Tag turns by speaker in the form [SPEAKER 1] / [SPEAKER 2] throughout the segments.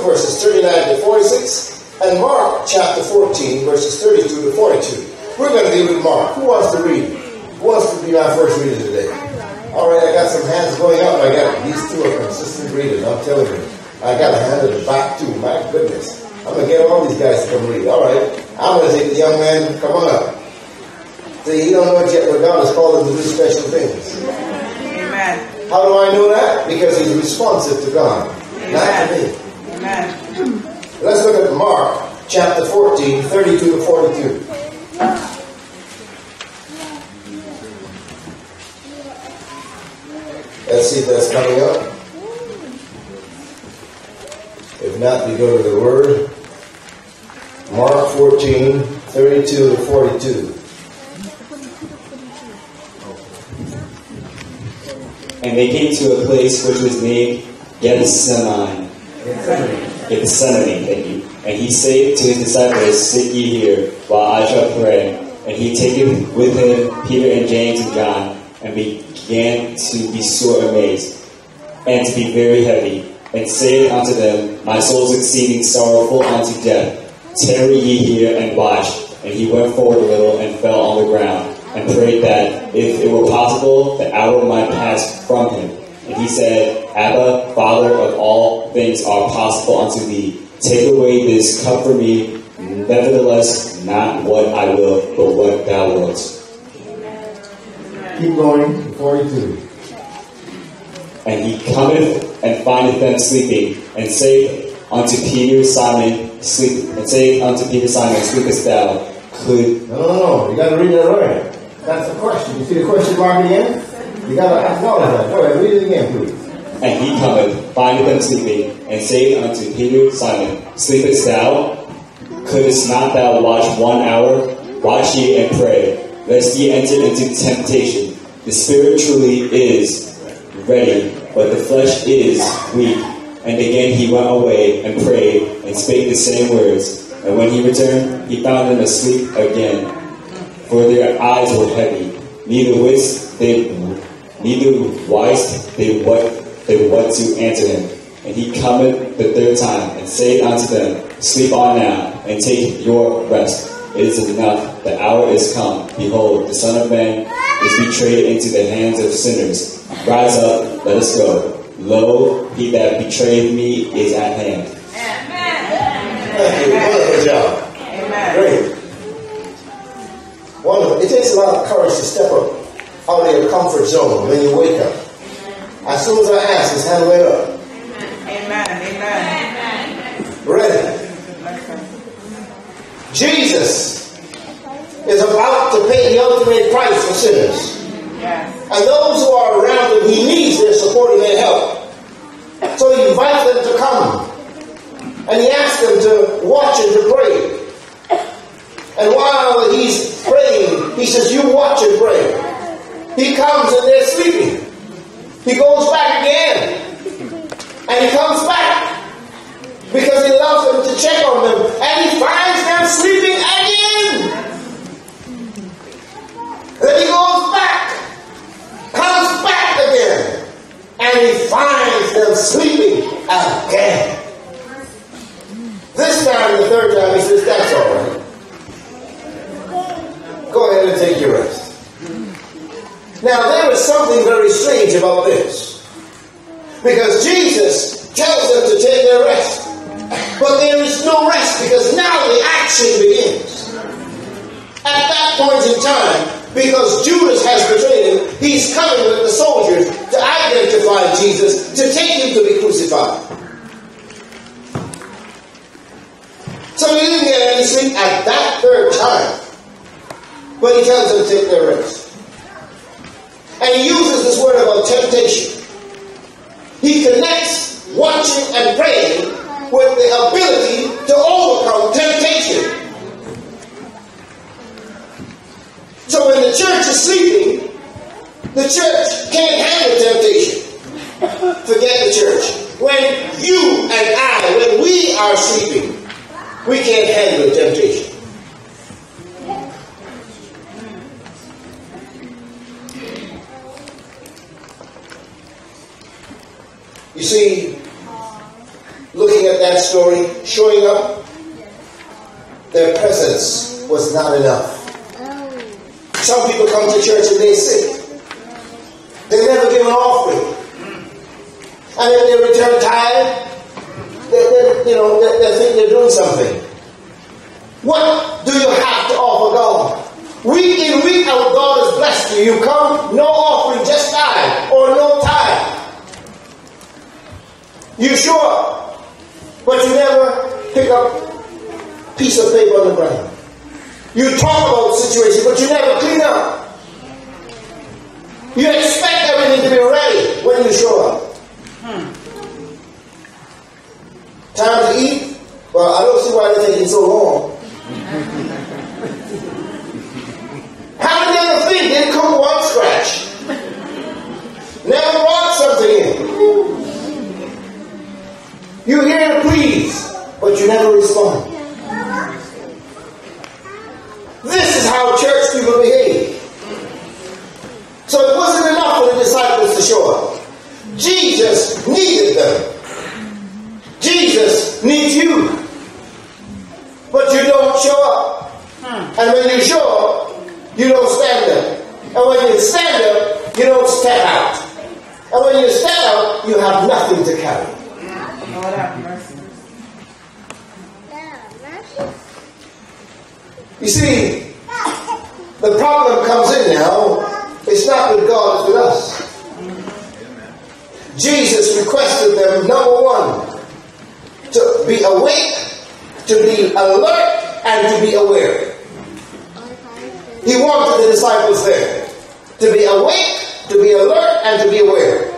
[SPEAKER 1] verses 39 to 46, and Mark chapter 14, verses 32 to 42. We're going to deal with Mark. Who wants to read? Who wants to be our first reader today? All right, I got some hands going up. I got these two are consistent readers. I'm telling you. I got a hand at the back too. My goodness. I'm going to get all these guys to come read. All right. I'm going to take the young man. Come on up. See, he don't know it yet, but God has called him to do special things.
[SPEAKER 2] Amen.
[SPEAKER 1] How do I know that? Because he's responsive to God.
[SPEAKER 2] Amen.
[SPEAKER 1] Not to me.
[SPEAKER 2] Amen.
[SPEAKER 1] Let's look at Mark chapter 14, 32 to 42. Let's see if that's coming up. If not, we go to the Word. Mark 14, 32 to 42.
[SPEAKER 3] And they came to a place which was named Gethsemane. Gethsemane, thank you. And he said to his disciples, "Sit ye here, while I shall pray." And he taketh with him Peter and James and John, and began to be sore amazed, and to be very heavy, and saith unto them, "My soul is exceeding sorrowful unto death. Tarry ye here and watch." And he went forward a little, and fell on the ground, and prayed that, if it were possible, the hour might pass from him. And he said, "Abba, Father, of all things are possible unto thee. Take away this cup from me. Nevertheless, not what I will, but what thou wilt."
[SPEAKER 1] Keep going, 42.
[SPEAKER 3] And he cometh and findeth them sleeping, and saith unto Peter, Simon, "Sleepest thou? Could..."
[SPEAKER 1] No. You got to read that right. That's the question. You see the question mark again? You got to acknowledge that. Go ahead, read it again, please.
[SPEAKER 3] And he cometh, findeth them sleeping, and saith unto Peter, Simon, "Sleepest thou? Couldst not thou watch 1 hour? Watch ye and pray, lest ye enter into temptation. The spirit truly is ready, but the flesh is weak." And again he went away and prayed, and spake the same words. And when he returned, he found them asleep again, for their eyes were heavy. Neither wist they what to answer him. And he cometh the third time, and saith unto them, "Sleep on now, and take your rest. It is enough, the hour is come. Behold, the Son of Man is betrayed into the hands of sinners. Rise up, let us go. Lo, he that betrayed me is at hand."
[SPEAKER 1] Thank you. Wonderful job.
[SPEAKER 2] Amen.
[SPEAKER 1] Great. Wonderful. It takes a lot of courage to step up out of your comfort zone when you wake up. As soon as I ask, his hand went up.
[SPEAKER 2] Amen. Amen.
[SPEAKER 1] Ready. Jesus is about to pay the ultimate price for sinners.
[SPEAKER 2] Yes.
[SPEAKER 1] And those who are around him, he needs their support and their help. So he invites them to come. And he asks them to watch and to pray. And while he's praying, he says, "You watch and pray." He comes and they're sleeping. He goes back again. And he comes back. Because he loves them to check on them. And he finds them sleeping again. Then he goes back. Comes back again. And he finds them sleeping again. This time, the third time, he says, "That's all right. Go ahead and take your rest." Now, there is something very strange about this. Because Jesus tells them to take their rest. But there is no rest because now the action begins. At that point in time, because Judas has betrayed him, he's coming with the soldiers to identify Jesus, to take him to be crucified. So he didn't get any sleep at that third time. But he tells them to take their rest. And he uses this word about temptation. He connects watching and praying with the ability to overcome temptation. So when the church is sleeping, the church can't handle temptation. Forget the church. When you and I, when we are sleeping, we can't handle temptation. You see, looking at that story, showing up, their presence was not enough. Some people come to church and they sit. They never give an offering. And then they return tired. They think they're doing something. What do you have to offer God? Week in, week out, God has blessed you. You come, no offering, just time or no time. You show up, but you never pick up a piece of paper on the ground. You talk about the situation, but you never clean up. You expect everything to be ready when you show up. Time to eat? Well, I don't see why they're taking so long. How did they think? They cook one scratch. Never brought something in. You hear the please, but you never respond. This is how church people behave. So it wasn't enough for the disciples to show up. Jesus needed them. Jesus needs you. But you don't show up. And when you show up, you don't stand up. And when you stand up, you don't step out. And when you step out, you have nothing to carry.
[SPEAKER 2] Lord have mercy.
[SPEAKER 1] You see, the problem comes in now. It's not with God, it's with us. Jesus requested them, number one, to be awake, to be alert, and to be aware. He wanted the disciples there to be awake, to be alert, and to be aware.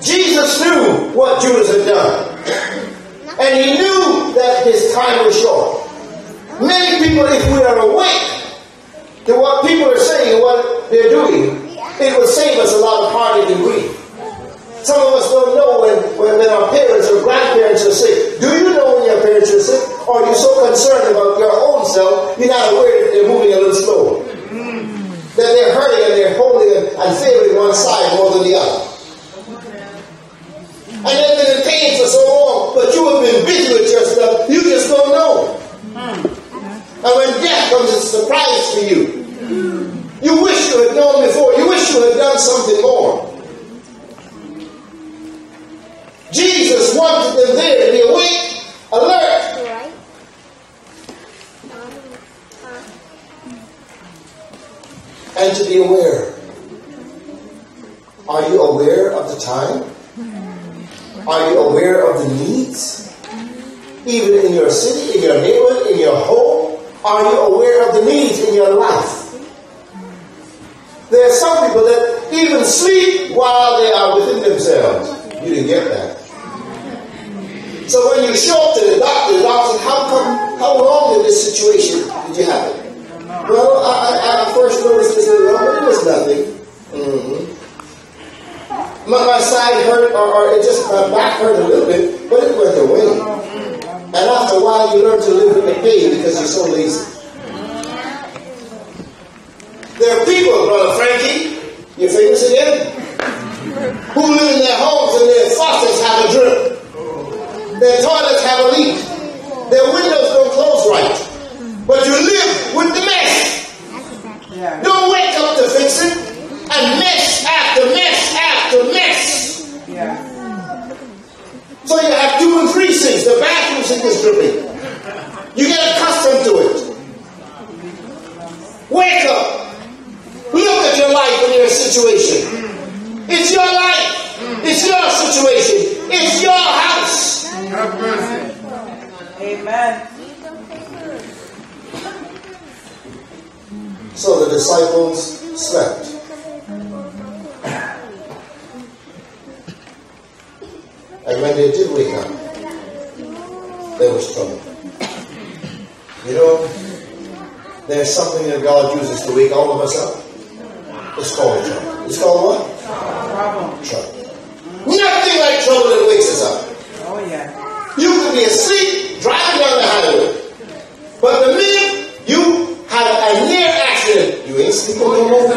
[SPEAKER 1] Jesus knew what Judas had done. And he knew that his time was short. Many people, if we are awake to what people are saying and what they're doing, it will save us a lot of heartache and grief. Some of us don't know when our parents or grandparents are sick. Do you know when your parents are sick? Or are you so concerned about your own self, you're not aware that they're moving a little slower? That they're hurting and they're holding and favoring one side more than the other. And they've been in pain for so long, but you have been busy with your stuff, you just don't know. And when death comes, it's a surprise for you. You wish you had known before. You wish you had done something more. Jesus wanted them there to be awake, alert. And to be aware. Are you aware of the time? Are you aware of the needs? Even in your city, in your neighborhood, in your home, are you aware of the needs in your life? There are some people that even sleep while they are within themselves. You didn't get that. So when you show up to the doctor says, how long in this situation did you have it? Well, I first noticed this little, but it was nothing. My side hurt, or it just, my back hurt a little bit, but it went away. And after a while, you learn to live with the pain because you're so lazy. There are people, Brother Frankie, you're famous again, who live in their homes and their faucets have a drip. Their toilets have a leak. Their windows don't close right. But you live with the mess.
[SPEAKER 2] Yeah.
[SPEAKER 1] Don't wake up to fix it. And mess after mess after mess.
[SPEAKER 2] Yeah.
[SPEAKER 1] So you have 2 and 3 sinks. The bathroom sink is dripping. You get accustomed to it. Wake up. Look at your life and your situation. It's your life. It's your situation. It's your house.
[SPEAKER 2] Amen.
[SPEAKER 1] So the disciples slept. And when they did wake up, there was trouble. You know, there's something that God uses to wake all of us up. It's called trouble. It's called what? Trouble. Nothing like trouble that wakes us up.
[SPEAKER 2] Oh, yeah.
[SPEAKER 1] You could be asleep driving down the highway. But the minute you had a near accident, you ain't sleeping no more.